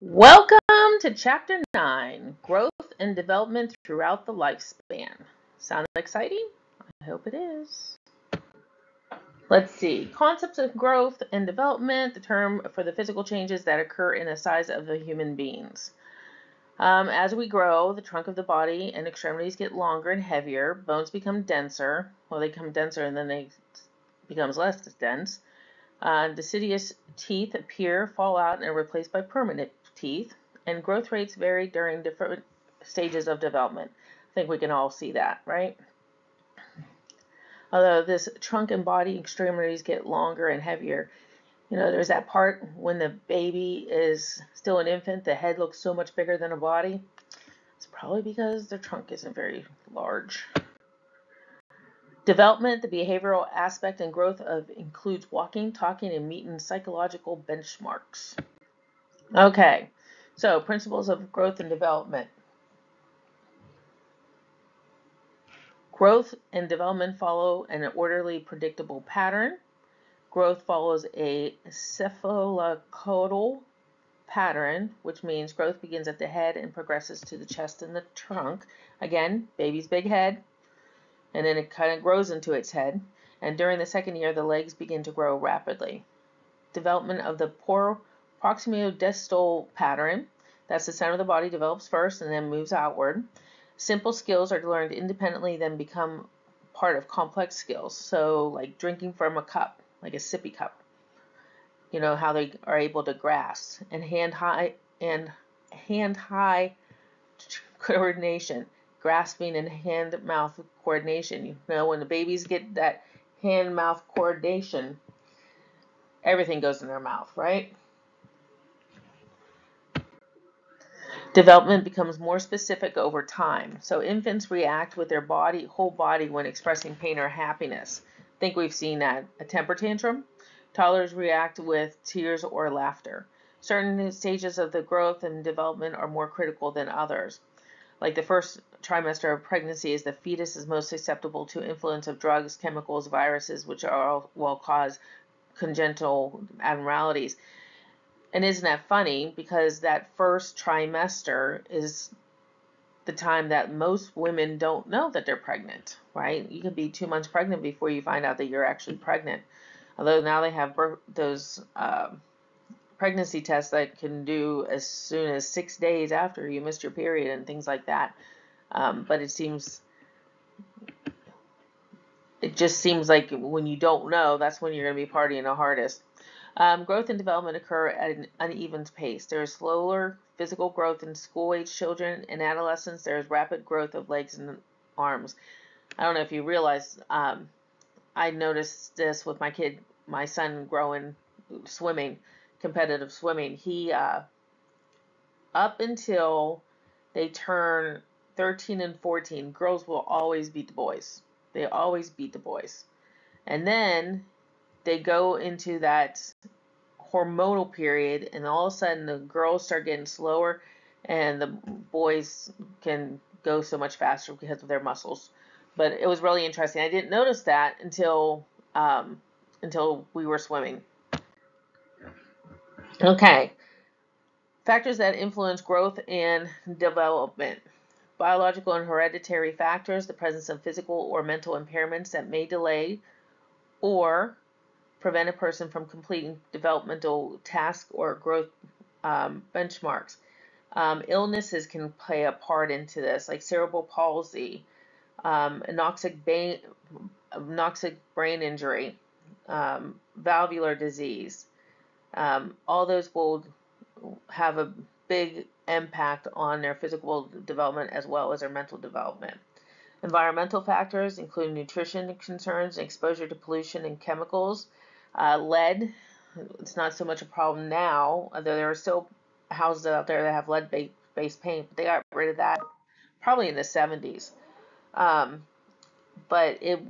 Welcome to Chapter 9, Growth and Development Throughout the Lifespan. Sound exciting? I hope it is. Let's see. Concepts of growth and development, the term for the physical changes that occur in the size of the human beings. As we grow, the trunk of the body and extremities get longer and heavier. Bones become denser. Well, they become denser and then they becomes less dense. Deciduous teeth appear, fall out, and are replaced by permanent teeth. And growth rates vary during different stages of development. I think we can all see that, right? Although this trunk and body extremities get longer and heavier. You know, there's that part when the baby is still an infant, the head looks so much bigger than the body. It's probably because their trunk isn't very large. Development, the behavioral aspect and growth of includes walking, talking, and meeting psychological benchmarks. Okay, so principles of growth and development. Growth and development follow an orderly, predictable pattern. Growth follows a cephalocaudal pattern, which means growth begins at the head and progresses to the chest and the trunk. Again, baby's big head, and then it kind of grows into its head. And during the second year, the legs begin to grow rapidly. Development of the proximodistal pattern. That's the center of the body develops first and then moves outward. Simple skills are learned independently, then become part of complex skills. So like drinking from a cup, like a sippy cup. You know, how they are able to grasp. And hand-eye coordination. Grasping and hand-mouth coordination. You know, when the babies get that hand-mouth coordination, everything goes in their mouth, right? Development becomes more specific over time. So infants react with their whole body when expressing pain or happiness. I think we've seen that. A temper tantrum. Toddlers react with tears or laughter. Certain stages of the growth and development are more critical than others. Like the first trimester of pregnancy is the fetus is most susceptible to influence of drugs, chemicals, viruses, which will cause congenital abnormalities. And isn't that funny? Because that first trimester is the time that most women don't know that they're pregnant, right? You can be 2 months pregnant before you find out that you're actually pregnant. Although now they have those pregnancy tests that can do as soon as 6 days after you missed your period and things like that. But it just seems like when you don't know, that's when you're going to be partying the hardest. Growth and development occur at an uneven pace. There is slower physical growth in school-age children. In adolescence, there is rapid growth of legs and arms. I don't know if you realize, I noticed this with my son growing, swimming, competitive swimming. He, up until they turn 13 and 14, girls will always beat the boys. They always beat the boys. And then they go into that hormonal period, and all of a sudden the girls start getting slower and the boys can go so much faster because of their muscles. But it was really interesting. I didn't notice that until we were swimming. Okay. Factors that influence growth and development. Biological and hereditary factors, the presence of physical or mental impairments that may delay or prevent a person from completing developmental tasks or growth benchmarks. Illnesses can play a part into this, like cerebral palsy, anoxic brain injury, valvular disease. All those will have a big impact on their physical development as well as their mental development. Environmental factors include nutrition concerns, exposure to pollution and chemicals. Lead, it's not so much a problem now, although there are still houses out there that have lead-based paint, but they got rid of that probably in the 70s. But I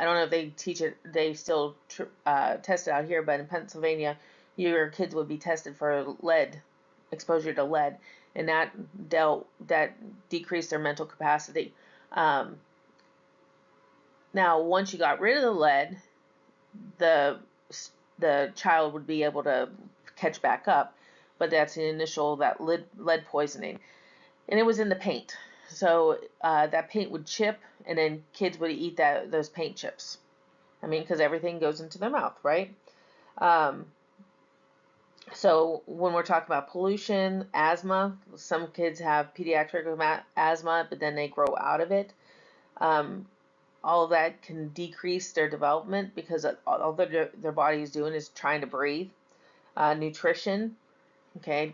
don't know if they teach it, they still test it out here, but in Pennsylvania, your kids would be tested for lead, exposure to lead, and that decreased their mental capacity. Now, once you got rid of the lead, the child would be able to catch back up, but that's the initial, that lead poisoning. And it was in the paint. So that paint would chip, and then kids would eat those paint chips. I mean, because everything goes into their mouth, right? So when we're talking about pollution, asthma, some kids have pediatric asthma, but then they grow out of it. All of that can decrease their development because all their body is doing is trying to breathe. Nutrition, okay,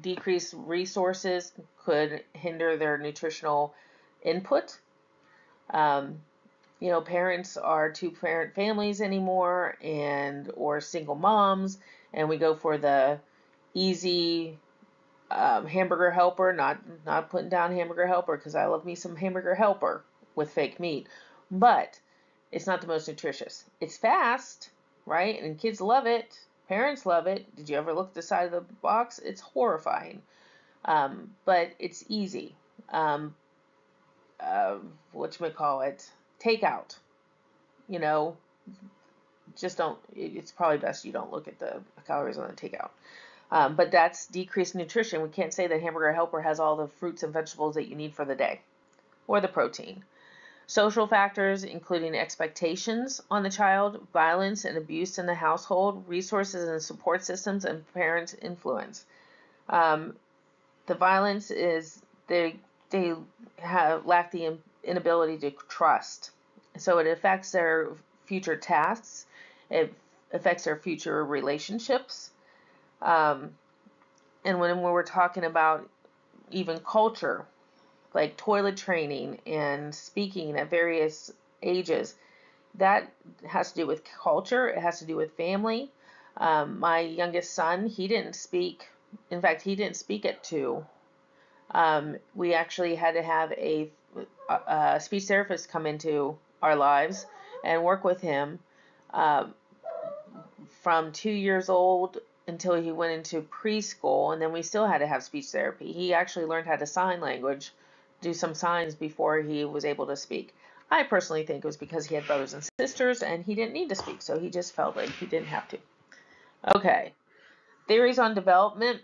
decreased resources could hinder their nutritional input. Parents are two-parent families anymore, or single moms, and we go for the easy hamburger helper. Not putting down hamburger helper, because I love me some hamburger helper with fake meat, but it's not the most nutritious. It's fast, right? And kids love it. Parents love it. Did you ever look at the side of the box? It's horrifying, but it's easy. Whatchamacallit, takeout. Just don't. It's probably best you don't look at the calories on the takeout. But that's decreased nutrition. We can't say that hamburger helper has all the fruits and vegetables that you need for the day, or the protein. Social factors, including expectations on the child, violence and abuse in the household, resources and support systems, and parents' influence. The violence is they lack the inability to trust. So it affects their future tasks. It affects their future relationships. And when we're talking about even culture, like toilet training and speaking at various ages, that has to do with culture. It has to do with family. My youngest son, he didn't speak. In fact, he didn't speak at 2. We actually had to have a speech therapist come into our lives and work with him from 2 years old until he went into preschool, and then we still had to have speech therapy. He actually learned how to sign language, do some signs before he was able to speak. I personally think it was because he had brothers and sisters and he didn't need to speak, so he just felt like he didn't have to. Okay, theories on development.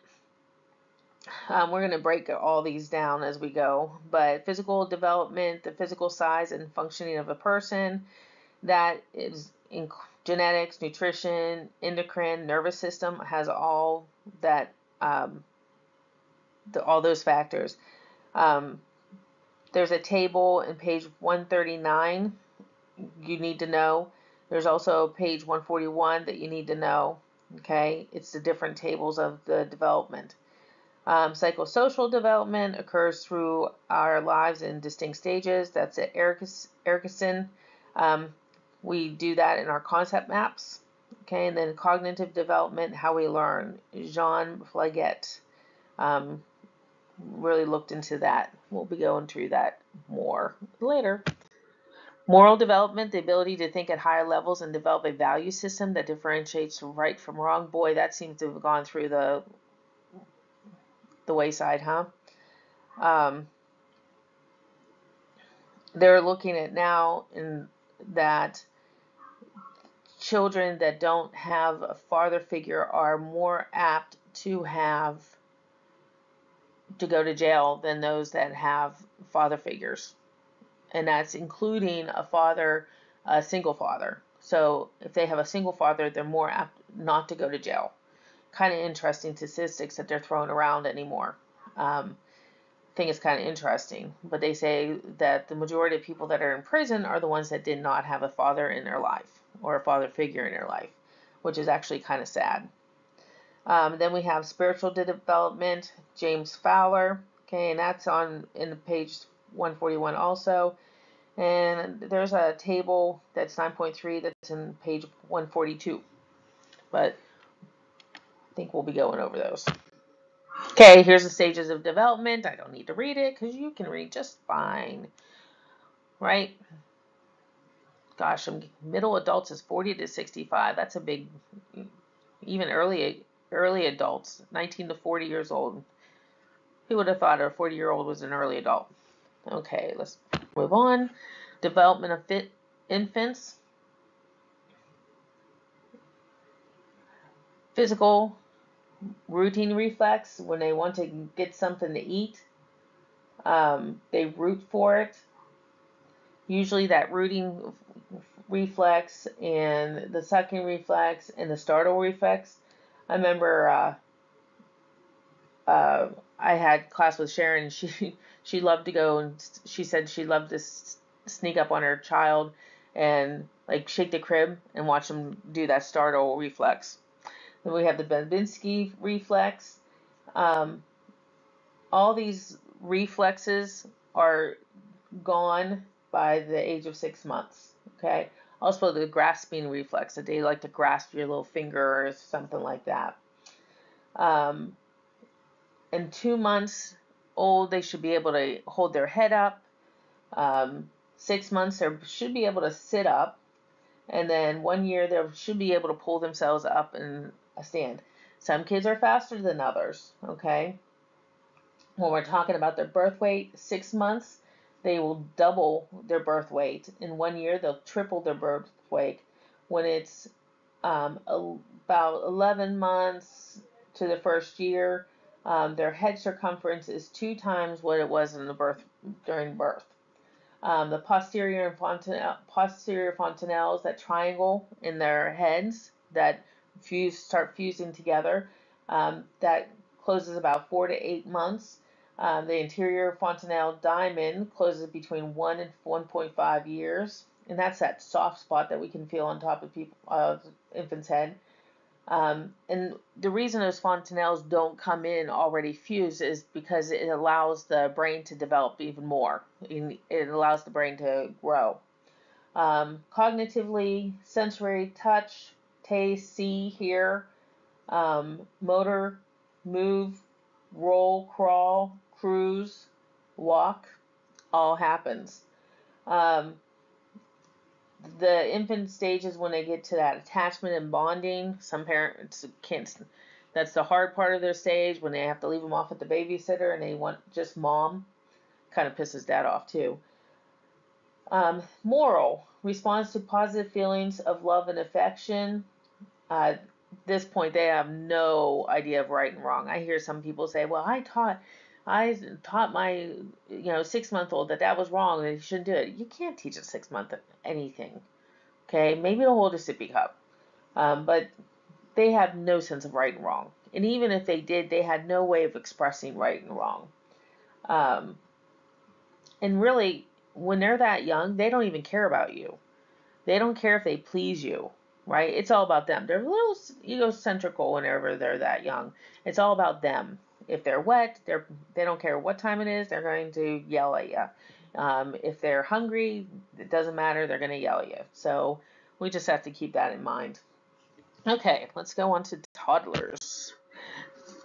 We're going to break all these down as we go, but physical development, the physical size and functioning of a person, that is in genetics, nutrition, endocrine, nervous system, has all that, all those factors. There's a table in page 139 you need to know. There's also page 141 that you need to know. Okay, it's the different tables of the development. Psychosocial development occurs through our lives in distinct stages. That's at Erickson. We do that in our concept maps. Okay, and then cognitive development, how we learn. Jean Piaget really looked into that. We'll be going through that more later. Moral development, the ability to think at higher levels and develop a value system that differentiates right from wrong. Boy, that seems to have gone through the wayside, huh? They're looking at now in that children that don't have a father figure are more apt to go to jail than those that have father figures. And that's including a single father. So if they have a single father, they're more apt not to go to jail. Kind of interesting statistics that they're throwing around anymore. I think it's kind of interesting. But they say that the majority of people that are in prison are the ones that did not have a father in their life, or a father figure in their life, which is actually kind of sad. Then we have spiritual development, James Fowler. Okay, and that's in page 141 also. And there's a table that's 9.3 that's in page 142. But I think we'll be going over those. Okay, here's the stages of development. I don't need to read it because you can read just fine. Right? Gosh, middle adults is 40 to 65. That's a big, even early adults, 19 to 40 years old. Who would have thought a 40-year-old was an early adult? Okay, let's move on. Development of infants. Physical rooting reflex, when they want to get something to eat, they root for it. Usually that rooting reflex and the sucking reflex and the startle reflex. I remember I had class with Sharon, and she loved to go, and she said she loved to sneak up on her child and like shake the crib and watch them do that startle reflex. Then we have the Babinski reflex. Um, all these reflexes are gone by the age of 6 months. Okay. Also, the grasping reflex, that they like to grasp your little finger or something like that. Um, in 2 months old, they should be able to hold their head up. 6 months, they should be able to sit up. And then 1 year, they should be able to pull themselves up in a stand. Some kids are faster than others. Okay. When we're talking about their birth weight, 6 months, they will double their birth weight. In 1 year, they'll triple their birth weight. When it's about 11 months to the first year, their head circumference is 2 times what it was in the during birth. The posterior fontanelles, that triangle in their heads that start fusing together, that closes about 4 to 8 months. The anterior fontanelle diamond closes between 1 and 1.5 years, and that's that soft spot that we can feel on top of infant's head. And the reason those fontanelles don't come in already fused is because it allows the brain to develop even more. It allows the brain to grow. Cognitively, sensory, touch, taste, see, hear, motor, move, roll, crawl, cruise, walk, all happens. The infant stages, when they get to that attachment and bonding, some parents can't. That's the hard part of their stage, when they have to leave them off at the babysitter and they want just mom. Kind of pisses dad off too. Moral responds to positive feelings of love and affection. This point, they have no idea of right and wrong. I hear some people say, "Well, I taught my 6-month-old that was wrong and he shouldn't do it." You can't teach a 6 month anything. Okay, maybe they'll hold a sippy cup, but they have no sense of right and wrong. And even if they did, they had no way of expressing right and wrong. Um, and really, when they're that young, they don't even care about you. They don't care if they please you, right? It's all about them. They're a little egocentrical whenever they're that young. It's all about them. If they're wet, they don't care what time it is. They're going to yell at you. If they're hungry, it doesn't matter. They're going to yell at you. So we just have to keep that in mind. Okay, let's go on to toddlers.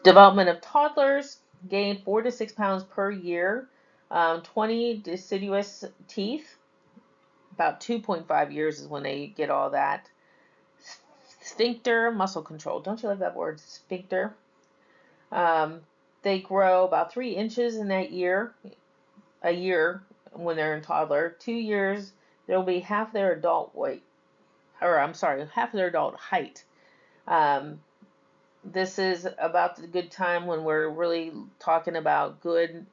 Development of toddlers: gain 4 to 6 pounds per year, 20 deciduous teeth. About 2.5 years is when they get all that. Sphincter, muscle control. Don't you love that word, sphincter? Um, they grow about 3 inches in that year. A year when they're in toddler. 2 years, they'll be half their adult weight, or I'm sorry, half their adult height. Um, this is about the good time when we're really talking about good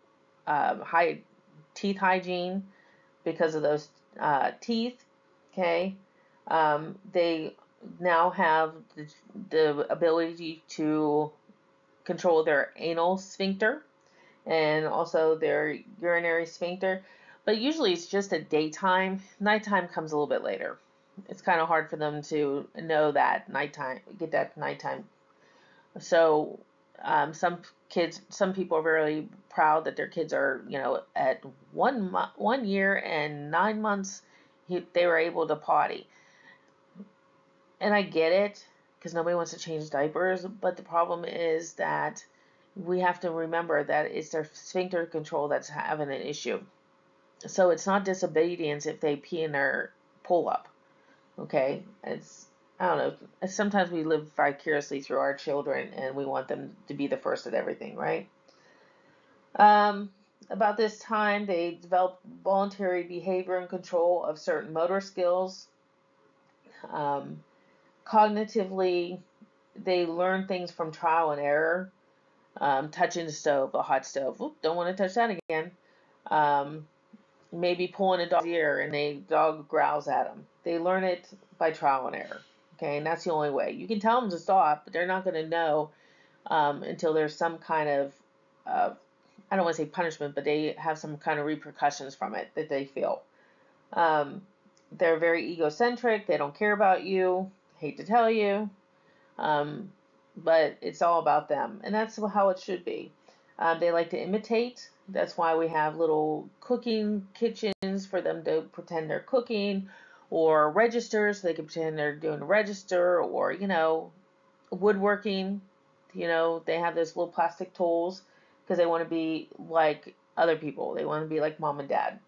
high teeth hygiene because of those teeth. Okay, they now have the ability to control their anal sphincter and also their urinary sphincter, but usually it's just at daytime. Nighttime comes a little bit later. It's kind of hard for them to know that nighttime, get that nighttime. So some people are very proud that their kids are, at 1 year and 9 months, they were able to potty. And I get it, because nobody wants to change diapers, but the problem is that we have to remember that it's their sphincter control that's having an issue. So it's not disobedience if they pee in their pull up. Okay, I don't know. Sometimes we live vicariously through our children, and we want them to be the first at everything, right? About this time, they develop voluntary behavior and control of certain motor skills. Cognitively, they learn things from trial and error. Touching the stove, a hot stove. Oop, don't want to touch that again. Um, Maybe pulling a dog's ear and the dog growls at them. They learn it by trial and error. Okay, and that's the only way. You can tell them to stop, but they're not going to know until there's some kind of, I don't want to say punishment, but they have some kind of repercussions from it that they feel. Um, they're very egocentric. They don't care about you. Hate to tell you. Um, but it's all about them, and that's how it should be. They like to imitate. That's why we have little cooking kitchens for them to pretend they're cooking, or registers so they can pretend they're doing a register, or woodworking. They have those little plastic tools because they want to be like other people. They want to be like mom and dad.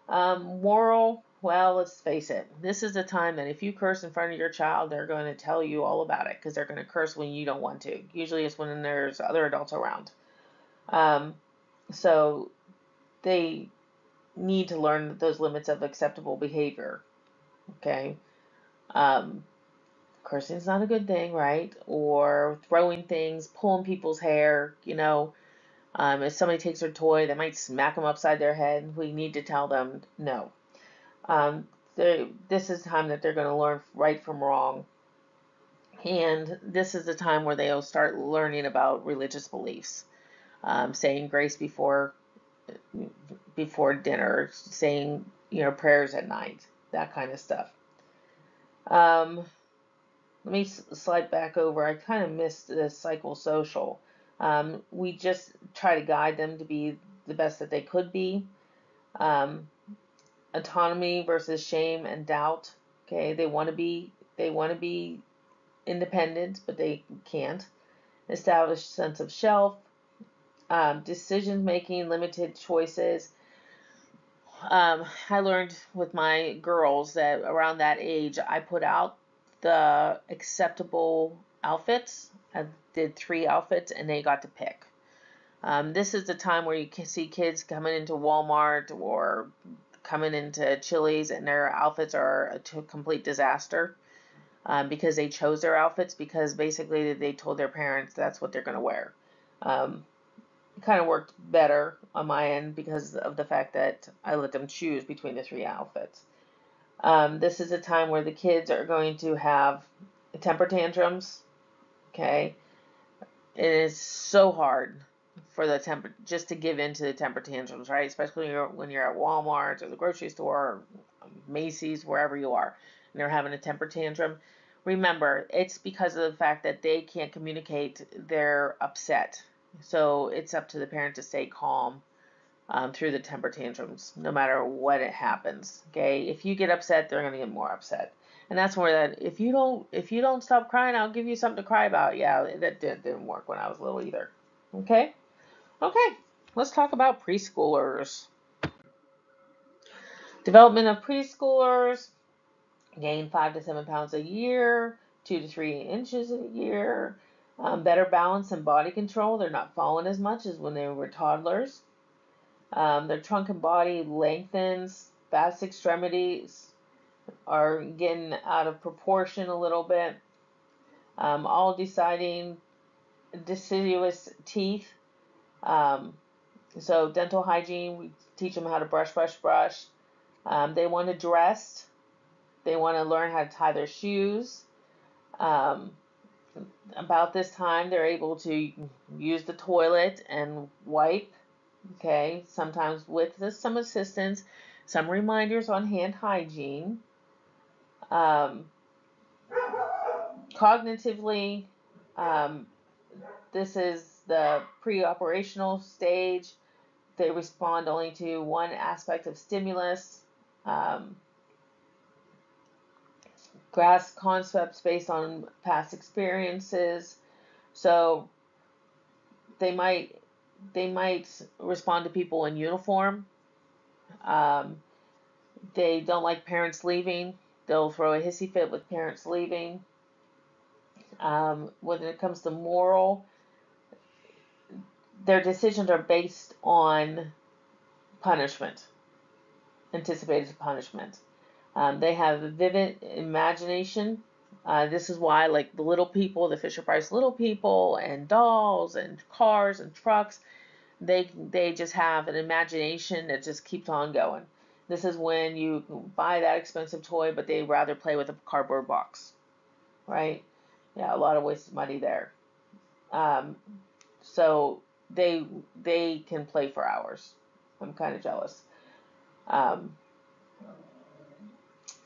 Moral, well, let's face it. This is the time that if you curse in front of your child, they're going to tell you all about it because they're going to curse when you don't want to. Usually it's when there's other adults around. Um, so they need to learn those limits of acceptable behavior. Okay. Um, Cursing's not a good thing, right? Or throwing things, pulling people's hair, if somebody takes their toy, they might smack them upside their head. We need to tell them no. Um, this is the time that they're going to learn right from wrong. And this is the time where they'll start learning about religious beliefs, saying grace before dinner, saying prayers at night, that kind of stuff. Let me slide back over. I kind of missed the psychosocial. We just try to guide them to be the best that they could be. Um, Autonomy versus shame and doubt. Okay, they want to be independent, but they can't. Establish sense of self, decision making, limited choices. I learned with my girls that around that age, I put out the acceptable outfits. I did 3 outfits, and they got to pick. This is the time where you can see kids coming into Walmart or coming into Chili's, and their outfits are a complete disaster because they chose their outfits because basically they told their parents that's what they're going to wear. It kind of worked better on my end because of the fact that I let them choose between the 3 outfits. This is a time where the kids are going to have temper tantrums. Okay, it is so hard for the temper just to give in to the temper tantrums, right? Especially when you're at Walmart or the grocery store or Macy's, wherever you are, and they're having a temper tantrum. Remember, it's because of the fact that they can't communicate they're upset. So it's up to the parent to stay calm through the temper tantrums, no matter what it happens. Okay, if you get upset, they're gonna get more upset, and that's where that if you don't stop crying, I'll give you something to cry about. Yeah, that didn't work when I was little either. Okay, okay, let's talk about preschoolers. Development of preschoolers: gain 5 to 7 pounds a year, 2 to 3 inches a year. Better balance and body control. They're not falling as much as when they were toddlers. Their trunk and body lengthens. Fast extremities are getting out of proportion a little bit. All deciding deciduous teeth. Um, so dental hygiene, we teach them how to brush, brush, brush. They want to dress. They want to learn how to tie their shoes. Um, about this time, they're able to use the toilet and wipe. Okay, sometimes with some assistance, some reminders on hand hygiene. Um, Cognitively, um, this is the pre-operational stage. They respond only to one aspect of stimulus. Um, Grasp concepts based on past experiences. So they might respond to people in uniform. Um, they don't like parents leaving. They'll throw a hissy fit with parents leaving. When it comes to moral, their decisions are based on punishment, anticipated punishment. They have a vivid imagination. This is why, like the little people, the Fisher-Price little people, and dolls, and cars, and trucks, they just have an imagination that just keeps on going. This is when you buy that expensive toy, but they rather play with a cardboard box, right? Yeah, a lot of wasted money there. Um, so they can play for hours. I'm kind of jealous. Um,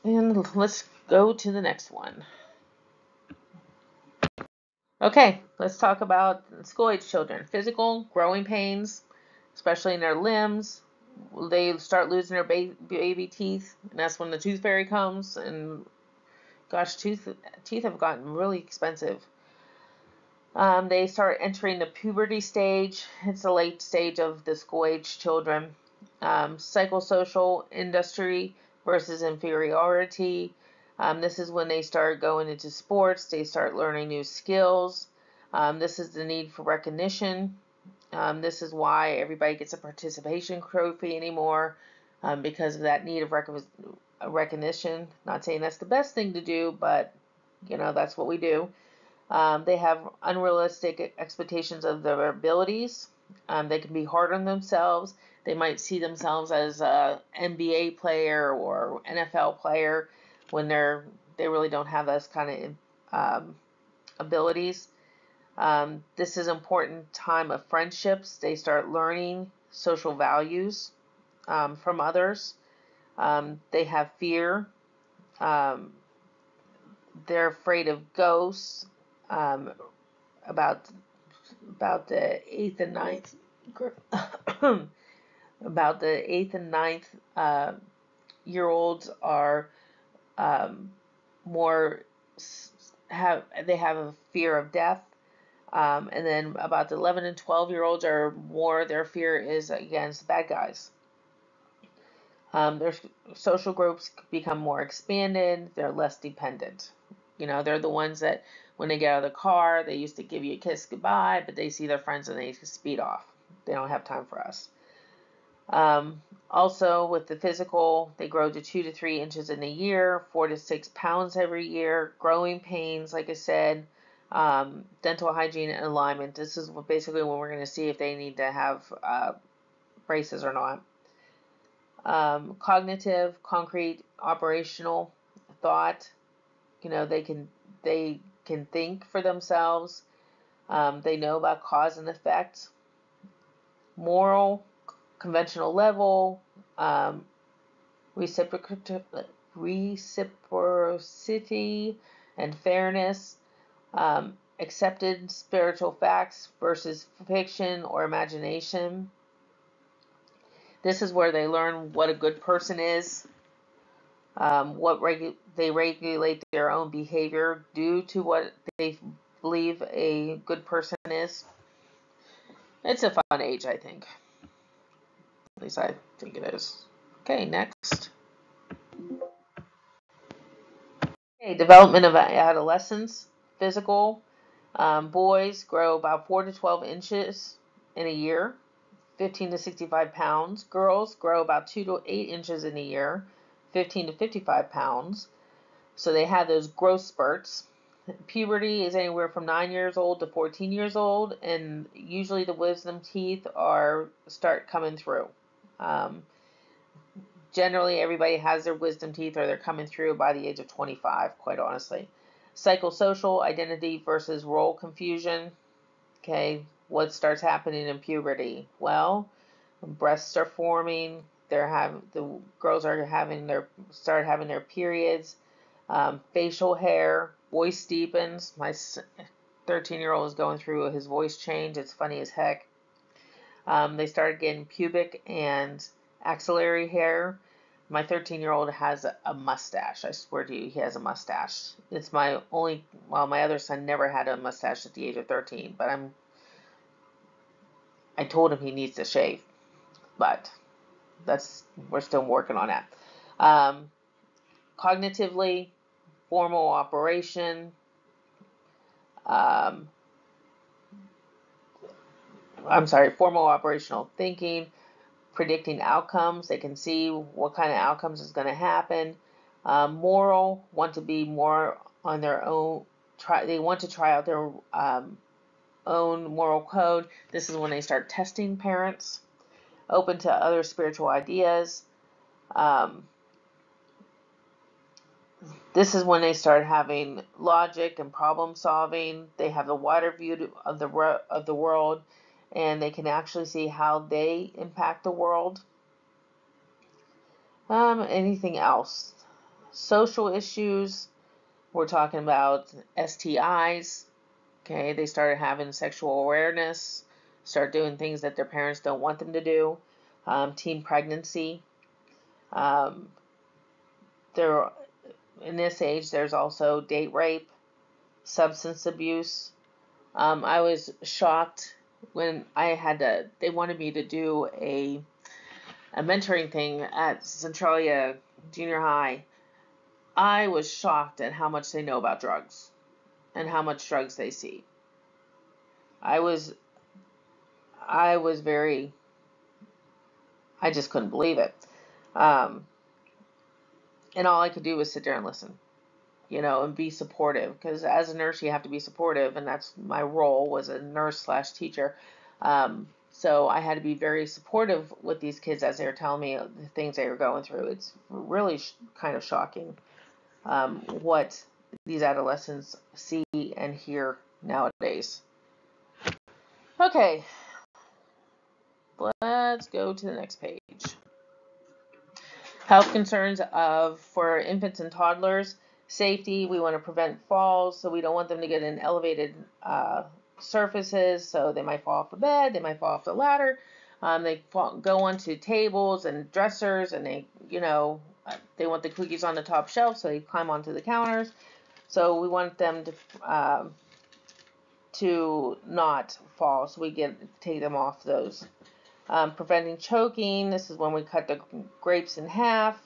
and let's go to the next one. Okay, let's talk about school age children. Physical, growing pains, especially in their limbs. They start losing their baby teeth, and that's when the tooth fairy comes. And gosh, teeth have gotten really expensive. They start entering the puberty stage. It's the late stage of the school age children. Psychosocial industry versus inferiority. This is when they start going into sports. They start learning new skills. This is the need for recognition. This is why everybody gets a participation trophy anymore, because of that need of recognition. Not saying that's the best thing to do, but that's what we do. They have unrealistic expectations of their abilities. They can be hard on themselves. They might see themselves as a NBA player or NFL player when they really don't have those kind of abilities. This is an important time of friendships. They start learning social values from others. They have fear. Um, they're afraid of ghosts. Um, about the eighth and ninth about the eighth and ninth year olds are more they have a fear of death. And then about the 11 and 12-year-olds are more, their fear is against bad guys. Their social groups become more expanded. They're less dependent. They're the ones that when they get out of the car, they used to give you a kiss goodbye, but they see their friends and they speed off. They don't have time for us. Also, with the physical, they grow to 2 to 3 inches in a year, 4 to 6 pounds every year. Growing pains, like I said, dental hygiene and alignment. This is basically when we're going to see if they need to have braces or not. Cognitive, concrete, operational thought. They can think for themselves. They know about cause and effect. Moral, conventional level, reciprocity and fairness, accepted spiritual facts versus fiction or imagination. This is where they learn what a good person is, they regulate their own behavior due to what they believe a good person is. It's a fun age, I think. At least I think it is. Okay, next. Okay, development of adolescence, physical. Boys grow about 4 to 12 inches in a year, 15 to 65 pounds. Girls grow about 2 to 8 inches in a year, 15 to 55 pounds. So they have those growth spurts. Puberty is anywhere from 9 years old to 14 years old, and usually the wisdom teeth start coming through. Generally, everybody has their wisdom teeth or they're coming through by the age of 25, quite honestly. Psychosocial identity versus role confusion. Okay, what starts happening in puberty? Well, breasts are forming. The girls are start having their periods. Facial hair, voice deepens. My 13-year-old is going through his voice change. It's funny as heck. They started getting pubic and axillary hair. My 13-year-old has a mustache. I swear to you, he has a mustache. It's my other son never had a mustache at the age of 13, but I told him he needs to shave, but we're still working on that. Cognitively, formal operation, formal operational thinking, predicting outcomes. They can see what kind of outcomes is going to happen. Moral, want to be more on their own. They want to try out their own moral code. This is when they start testing parents, open to other spiritual ideas. Um, this is when they start having logic and problem solving. They have a wider view of the world, and they can actually see how they impact the world. Anything else? Social issues. We're talking about STIs. Okay, they started having sexual awareness, start doing things that their parents don't want them to do. Teen pregnancy. Um, there, in this age, there's also date rape, substance abuse. I was shocked when they wanted me to do a mentoring thing at Centralia Junior High. I was shocked at how much they know about drugs and how much drugs they see. I was I was very I just couldn't believe it. Um, and all I could do was sit there and listen, and be supportive. Because as a nurse, you have to be supportive, and that's my role was a nurse slash teacher. So I had to be very supportive with these kids as they were telling me the things they were going through. It's really kind of shocking what these adolescents see and hear nowadays. Okay, let's go to the next page. Health concerns for infants and toddlers. Safety, we want to prevent falls, so we don't want them to get in elevated surfaces, so they might fall off the bed, they might fall off the ladder, go onto tables and dressers, and they want the cookies on the top shelf, so they climb onto the counters. So we want them to not fall, so we take them off those. Preventing choking, this is when we cut the grapes in half,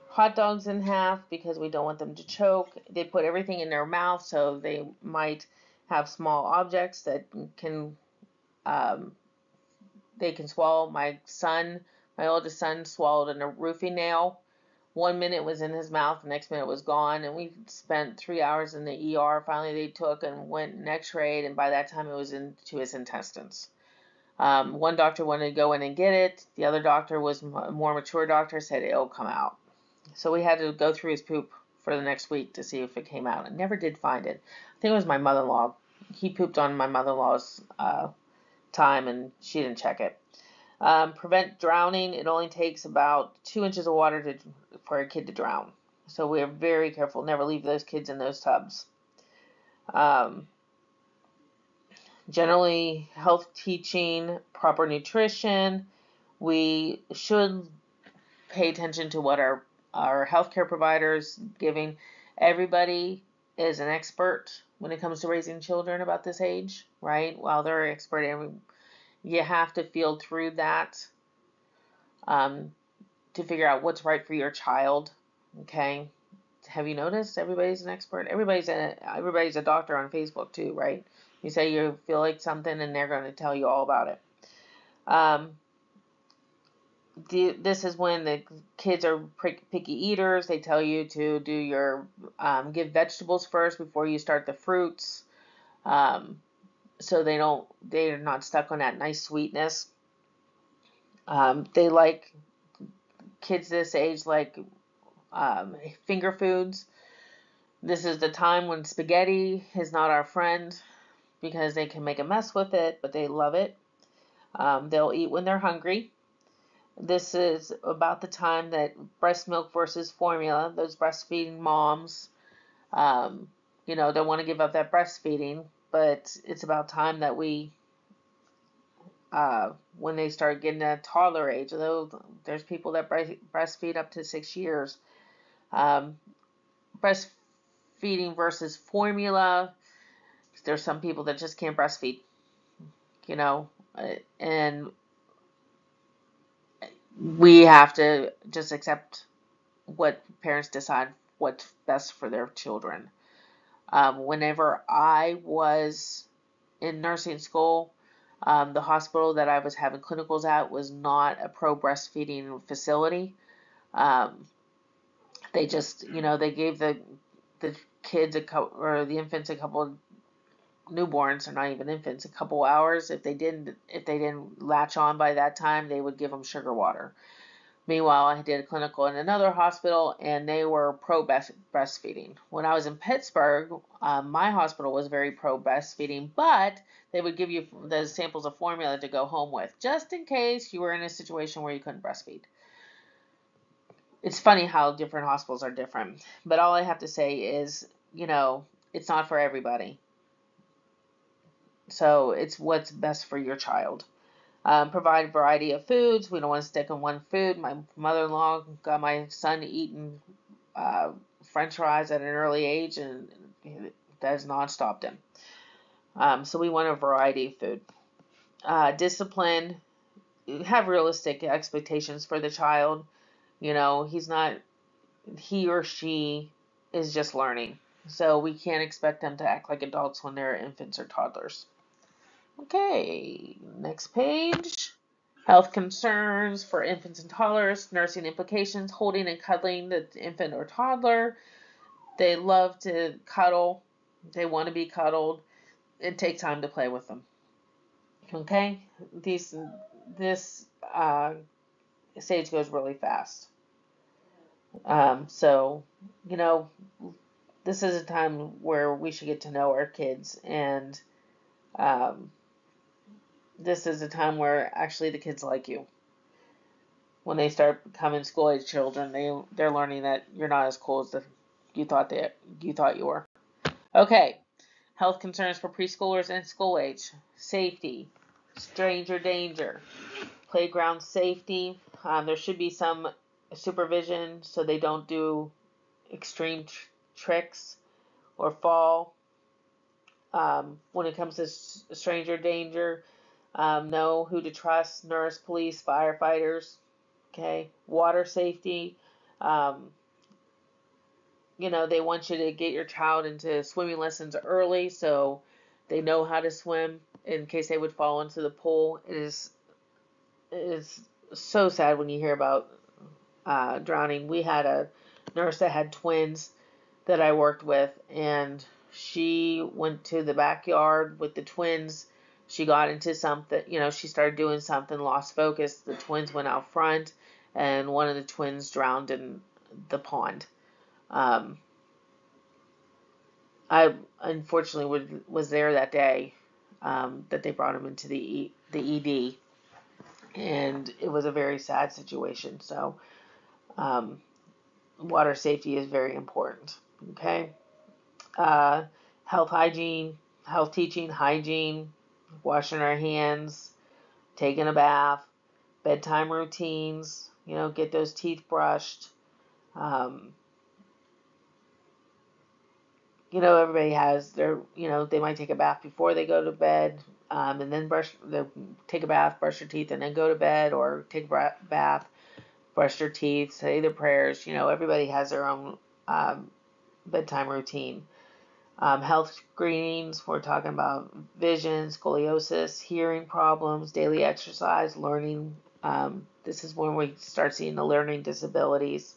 hot dogs in half, because we don't want them to choke. They put everything in their mouth, so they might have small objects that they can swallow. My oldest son, swallowed a roofing nail. 1 minute was in his mouth, the next minute was gone, and we spent 3 hours in the ER. Finally, they took and went and x-rayed, and by that time it was into his intestines. One doctor wanted to go in and get it. The other doctor was a more mature doctor, said it'll come out. So we had to go through his poop for the next week to see if it came out. I never did find it. I think it was my mother-in-law. He pooped on my mother-in-law's time, and she didn't check it. Prevent drowning. It only takes about 2 inches of water for a kid to drown. So we are very careful. Never leave those kids in those tubs. Generally, health teaching, proper nutrition. We should pay attention to what our healthcare providers giving. Everybody is an expert when it comes to raising children about this age, right? While they're an expert, you have to feel through that to figure out what's right for your child. Okay, have you noticed everybody's an expert? Everybody's a doctor on Facebook too, right? You say you feel like something, and they're going to tell you all about it. This is when the kids are picky eaters. They tell you to do give vegetables first before you start the fruits, so they're not stuck on that nice sweetness. Kids this age like finger foods. This is the time when spaghetti is not our friend because they can make a mess with it, but they love it. They'll eat when they're hungry. This is about the time that breast milk versus formula, those breastfeeding moms, don't want to give up that breastfeeding, but it's about time that when they start getting that toddler age, although there's people that breastfeed up to 6 years. Breastfeeding versus formula, there's some people that just can't breastfeed, and we have to just accept what parents decide what's best for their children. Whenever I was in nursing school, the hospital that I was having clinicals at was not a pro breastfeeding facility. They just, they gave the kids or the infants a couple, newborns are not even infants, a couple hours. If they didn't latch on by that time, they would give them sugar water. Meanwhile, I did a clinical in another hospital, and they were pro breastfeeding. When I was in Pittsburgh, my hospital was very pro breastfeeding, but they would give you the samples of formula to go home with, just in case you were in a situation where you couldn't breastfeed. It's funny how different hospitals are different, but all I have to say is, it's not for everybody. So it's what's best for your child. Provide a variety of foods. We don't want to stick on one food. My mother-in-law got my son eating French fries at an early age, and that has not stopped him. So we want a variety of food. Discipline. Have realistic expectations for the child. He or she is just learning. So we can't expect them to act like adults when they're infants or toddlers. Okay, next page. Health concerns for infants and toddlers, nursing implications, holding and cuddling the infant or toddler. They love to cuddle. They want to be cuddled. It takes time to play with them. Okay, this stage goes really fast. So, you know, this is a time where we should get to know our kids, and um, this is a time where actually the kids like you. When they start becoming school age children, they're learning that you're not as cool as you thought you were. Okay, health concerns for preschoolers and school age: safety, stranger danger, playground safety. There should be some supervision so they don't do extreme tricks or fall. When it comes to stranger danger, know who to trust: nurse, police, firefighters. Okay, water safety. Um, they want you to get your child into swimming lessons early so they know how to swim in case they would fall into the pool. It is so sad when you hear about drowning. We had a nurse that had twins that I worked with, and she went to the backyard with the twins. She got into something, she started doing something, lost focus. The twins went out front, and one of the twins drowned in the pond. Um, I unfortunately was there that day that they brought him into the ED, and it was a very sad situation. So, um, water safety is very important. Okay, uh, health hygiene, health teaching, hygiene, washing our hands, taking a bath, bedtime routines. Get those teeth brushed. Um, everybody has they might take a bath before they go to bed, and then take a bath, brush your teeth, and then go to bed, or take a bath, brush your teeth, say their prayers. Everybody has their own bedtime routine. Health screenings, we're talking about vision, scoliosis, hearing problems, daily exercise, learning. This is when we start seeing the learning disabilities.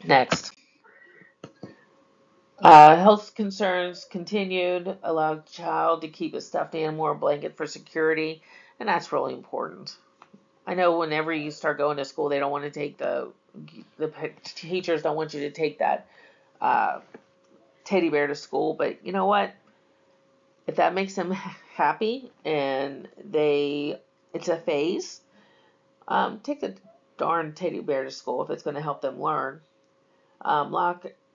Next. Health concerns continued. Allow child to keep a stuffed animal or blanket for security, and that's really important. I know whenever you start going to school, they don't want to take the teachers don't want you to take that teddy bear to school, but you know what? If that makes them happy and it's a phase, take the darn teddy bear to school if it's going to help them learn.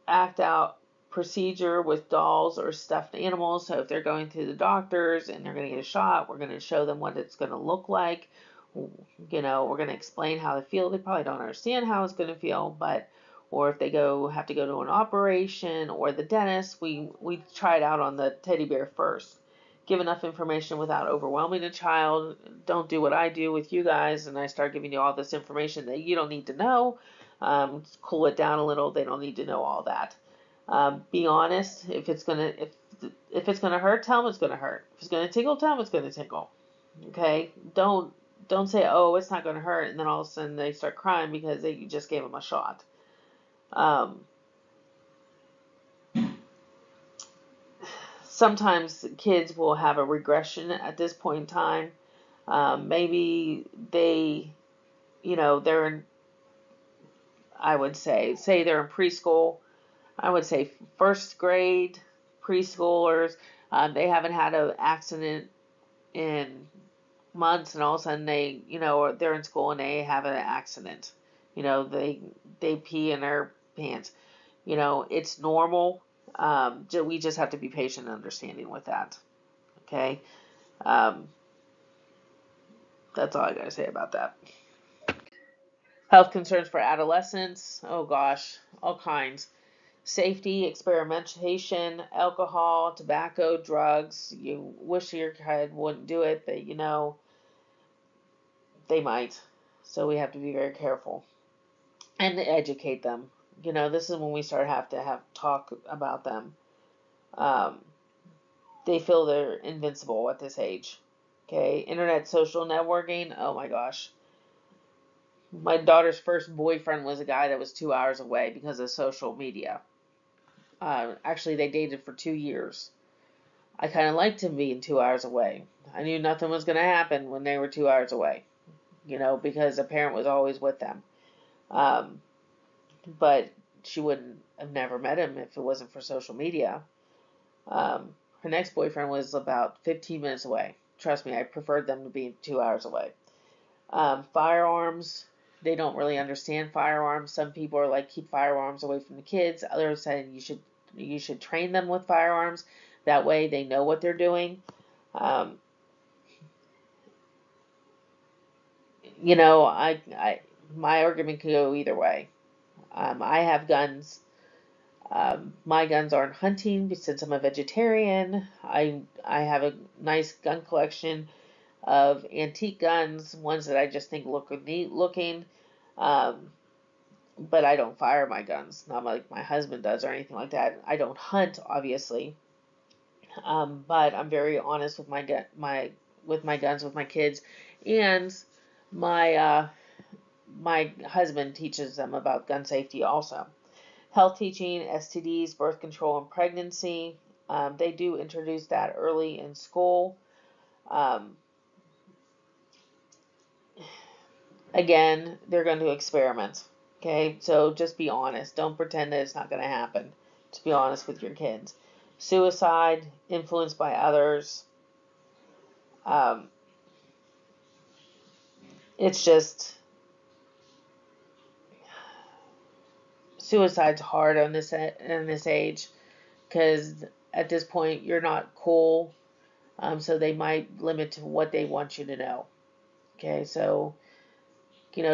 Act out procedure with dolls or stuffed animals. So if they're going to the doctors and they're going to get a shot, we're going to show them what it's going to look like. We're going to explain how they feel. They probably don't understand how it's going to feel, or if they have to go to an operation or the dentist, we try it out on the teddy bear first. Give enough information without overwhelming the child. Don't do what I do with you guys, and I start giving you all this information that you don't need to know. Cool it down a little. They don't need to know all that. Be honest. If it's gonna hurt, tell them it's gonna hurt. If it's gonna tickle, tell them it's gonna tickle. Okay. Don't say, oh, it's not gonna hurt, and then all of a sudden they start crying because you just gave them a shot. Um, Sometimes kids will have a regression at this point in time. Maybe they, they're in, I would say they're in preschool. I would say first grade preschoolers. They haven't had an accident in months, and all of a sudden they're in school and they have an accident. They pee in their pants. It's normal. We just have to be patient and understanding with that. Okay. Um, that's all I gotta say about that. Health concerns for adolescents. Oh gosh, all kinds. Safety, experimentation, alcohol, tobacco, drugs. You wish your kid wouldn't do it, but they might. So we have to be very careful and educate them. This is when we start have to have talk about them. Um, they feel they're invincible at this age. Okay, internet social networking. Oh my gosh, my daughter's first boyfriend was a guy that was 2 hours away because of social media. Actually, they dated for 2 years. I kind of liked him being 2 hours away. I knew nothing was going to happen when they were 2 hours away, because a parent was always with them. Um, but she wouldn't have never met him if it wasn't for social media. Her next boyfriend was about 15 minutes away. Trust me, I preferred them to be 2 hours away. Firearms, they don't really understand firearms. Some people are like, keep firearms away from the kids. Others saying you should train them with firearms. That way they know what they're doing. Um, my argument could go either way. I have guns. My guns aren't hunting since I'm a vegetarian. I have a nice gun collection of antique guns, ones that I just think look neat looking. Um, but I don't fire my guns, not like my husband does or anything like that. I don't hunt, obviously, but I'm very honest with my guns with my kids, and my my husband teaches them about gun safety also. Health teaching, STDs, birth control, and pregnancy. They do introduce that early in school. Um, Again, they're going to experiment. Okay, so just be honest. Don't pretend that it's not going to happen. Just be honest with your kids. Suicide, influenced by others. Um, it's just suicide's hard on this age because at this point you're not cool. So they might limit to what they want you to know. Okay, so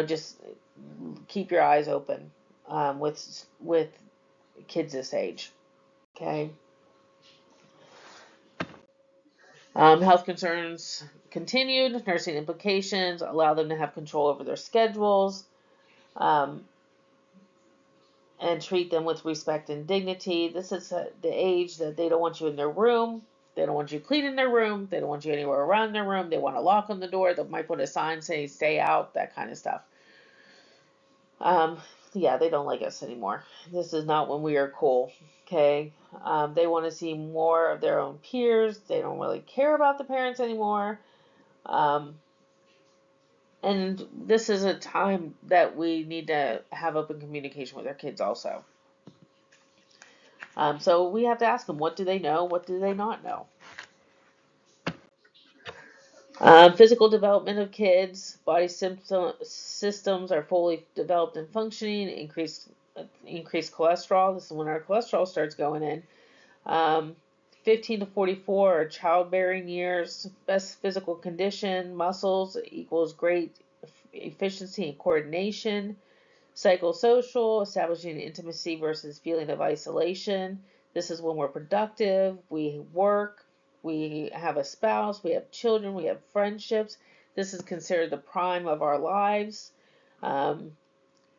just keep your eyes open with kids this age. Okay. Health concerns continued, nursing implications, allow them to have control over their schedules, um, and treat them with respect and dignity. This is the age that they don't want you in their room. They don't want you cleaning their room. They don't want you anywhere around their room. They want a lock on the door. They might put a sign saying stay out, that kind of stuff. Um, yeah, they don't like us anymore. This is not when we are cool. Okay. They want to see more of their own peers. They don't really care about the parents anymore. Um, and this is a time that we need to have open communication with our kids also. So we have to ask them, what do they know? What do they not know? Physical development of kids, body systems are fully developed and functioning, increased cholesterol. This is when our cholesterol starts going in. Um, 15 to 44 are childbearing years. Best physical condition, muscles equals great efficiency and coordination. Psychosocial, establishing intimacy versus feeling of isolation. This is when we're productive, we work, we have a spouse, we have children, we have friendships. This is considered the prime of our lives. Um,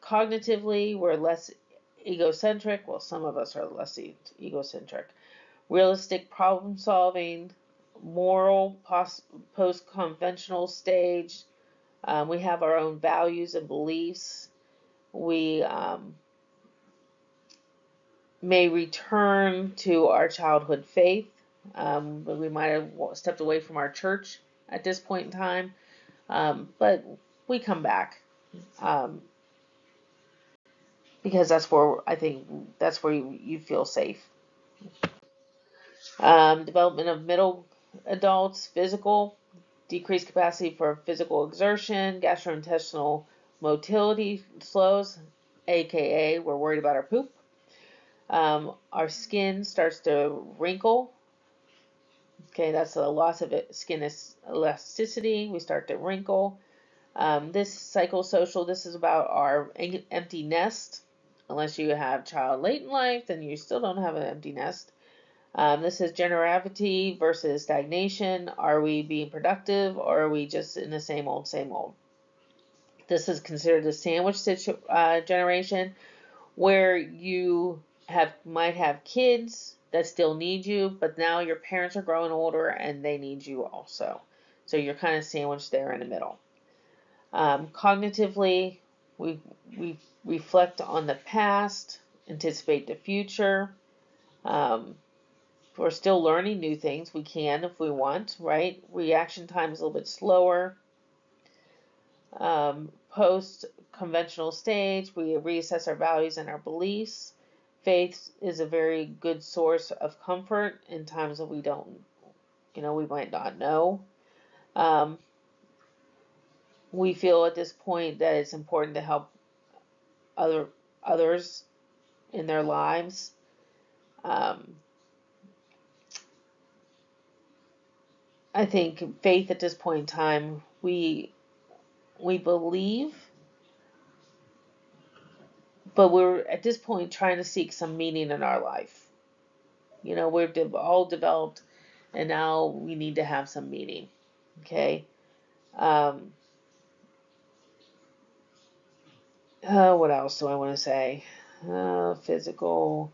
Cognitively, we're less egocentric. Well, some of us are less egocentric. Realistic problem solving, moral post conventional stage. We have our own values and beliefs. We may return to our childhood faith. But we might have stepped away from our church at this point in time. But we come back. Because that's where I think that's where you feel safe. Development of middle adults, physical, decreased capacity for physical exertion, gastrointestinal motility slows, aka we're worried about our poop. Our skin starts to wrinkle. Okay, that's a loss of skin elasticity. We start to wrinkle. This psychosocial, this is about our empty nest. Unless you have child late in life, then you still don't have an empty nest. This is generativity versus stagnation. Are we being productive, or are we just in the same old, same old? This is considered the sandwich generation, where you might have kids that still need you, but now your parents are growing older and they need you also. So you're kind of sandwiched there in the middle. Cognitively, we reflect on the past, anticipate the future. We're still learning new things. We can if we want, right? Reaction time is a little bit slower. Post conventional stage, we reassess our values and our beliefs. Faith is a very good source of comfort in times that we don't, we might not know. We feel at this point that it's important to help others in their lives. I think faith at this point in time, we believe, but we're at this point trying to seek some meaning in our life. We're all developed, and now we need to have some meaning. Okay. What else do I want to say? Physical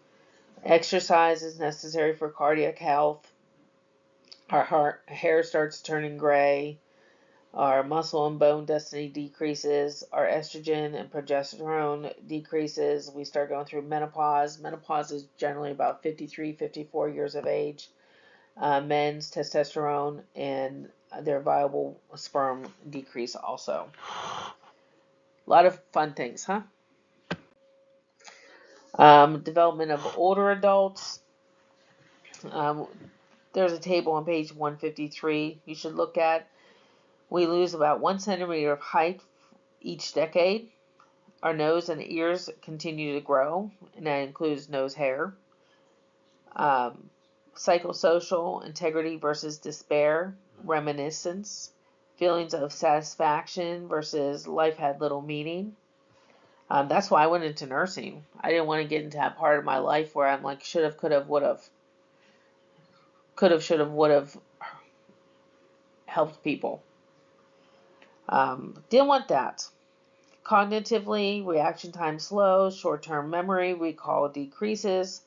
exercise is necessary for cardiac health. Our hair starts turning gray. Our muscle and bone density decreases. Our estrogen and progesterone decreases. We start going through menopause. Menopause is generally about 53, 54 years of age. Men's testosterone and their viable sperm decrease also. A lot of fun things, huh? Development of older adults. There's a table on page 153 you should look at. We lose about 1 centimeter of height each decade. Our nose and ears continue to grow, and that includes nose hair. Psychosocial integrity versus despair, reminiscence, feelings of satisfaction versus life had little meaning. That's why I went into nursing. I didn't want to get into that part of my life where I'm like, should have, could have, would have. Could have, should have, would have helped people. Didn't want that. Cognitively, reaction time slows, short-term memory, recall decreases.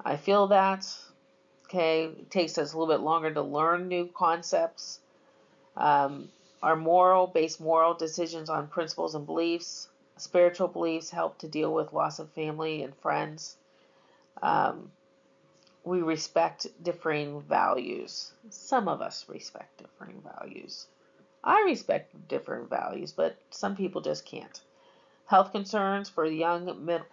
I feel that. Okay, it takes us a little bit longer to learn new concepts. Our moral decisions on principles and beliefs. Spiritual beliefs help to deal with loss of family and friends. We respect differing values. Some of us respect differing values. I respect different values, but some people just can't. Health concerns for young middle.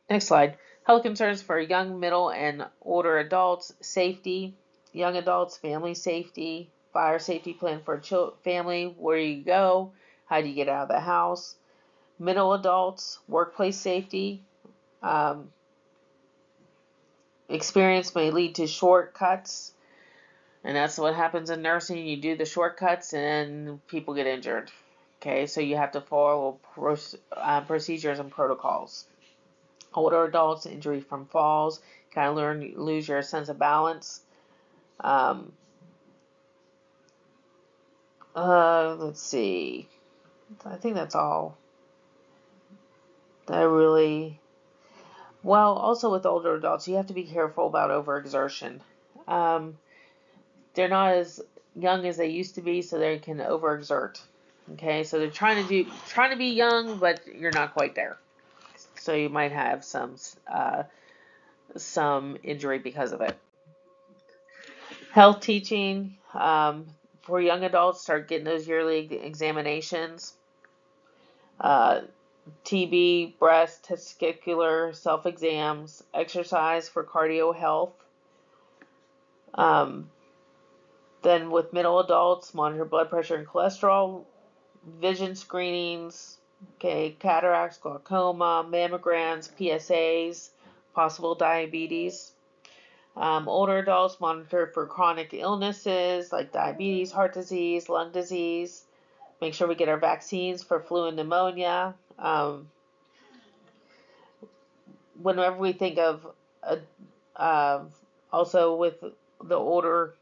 Next slide. Health concerns for young, middle, and older adults. Safety. Young adults, family safety. Fire safety plan for family. Where do you go? How do you get out of the house? Middle adults, workplace safety. Experience may lead to shortcuts. And that's what happens in nursing. You do the shortcuts and people get injured. Okay, so you have to follow procedures and protocols. Older adults, injury from falls, kind of lose your sense of balance. Let's see. I think that's all. Also with older adults, you have to be careful about overexertion. They're not as young as they used to be, so they can overexert. Okay, so they're trying to be young, but you're not quite there. So you might have some injury because of it. Health teaching for young adults, start getting those yearly examinations. TB, breast, testicular, self-exams, exercise for cardio health. Then with middle adults, monitor blood pressure and cholesterol, vision screenings, okay, cataracts, glaucoma, mammograms, PSAs, possible diabetes. Older adults monitor for chronic illnesses like diabetes, heart disease, lung disease. Make sure we get our vaccines for flu and pneumonia. Whenever we think of also with the older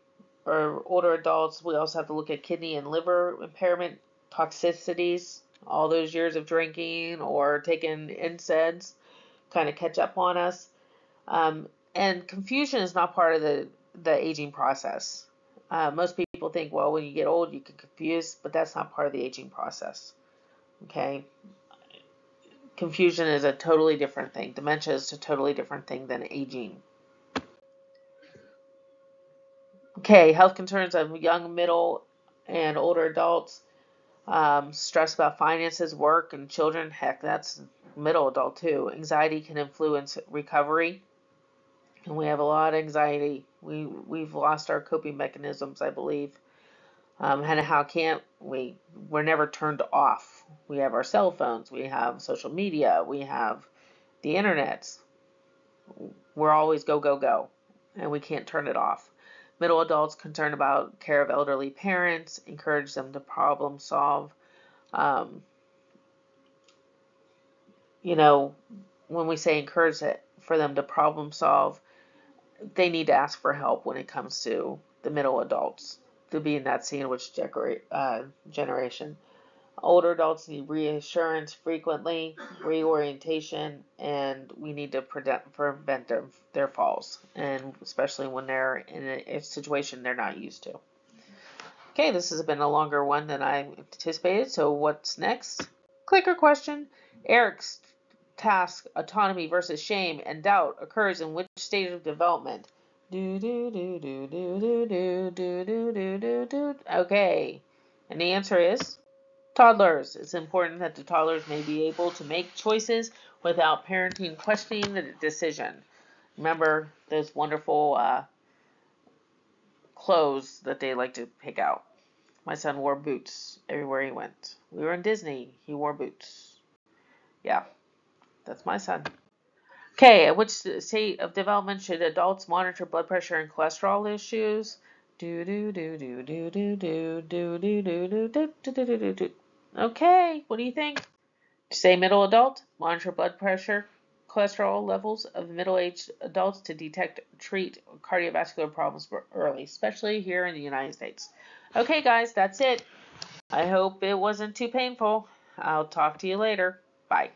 adults, we also have to look at kidney and liver impairment, toxicities, all those years of drinking or taking NSAIDs kind of catch up on us. And confusion is not part of the aging process. Most people think, well, when you get old, you get confused, but that's not part of the aging process. Okay? Confusion is a totally different thing. Dementia is a totally different thing than aging. Okay, health concerns of young, middle, and older adults. Stress about finances, work, and children. Heck, that's middle adult too. Anxiety can influence recovery. And we have a lot of anxiety. We've lost our coping mechanisms, I believe. And how can't we? We're never turned off. We have our cell phones. We have social media. We have the internet. We're always go, go, go. And we can't turn it off. Middle adults concerned about care of elderly parents, encourage them to problem solve. You know, when we say encourage it for them to problem solve, they need to ask for help when it comes to the middle adults to be in that sandwich generation. Older adults need reassurance frequently, reorientation, and we need to prevent their falls, and especially when they're in a situation they're not used to. Okay, this has been a longer one than I anticipated, so what's next? Clicker question. Eric's task, autonomy versus shame and doubt, occurs in which stage of development? Okay, and the answer is toddlers. It's important that the toddlers may be able to make choices without parenting questioning the decision. Remember those wonderful clothes that they like to pick out. My son wore boots everywhere he went. We were in Disney. He wore boots. Yeah, that's my son. Okay, at which state of development should adults monitor blood pressure and cholesterol issues? Okay, what do you think? Say middle adult, monitor blood pressure, cholesterol levels of middle-aged adults to detect, treat cardiovascular problems early, especially here in the United States. Okay, guys, that's it. I hope it wasn't too painful. I'll talk to you later. Bye.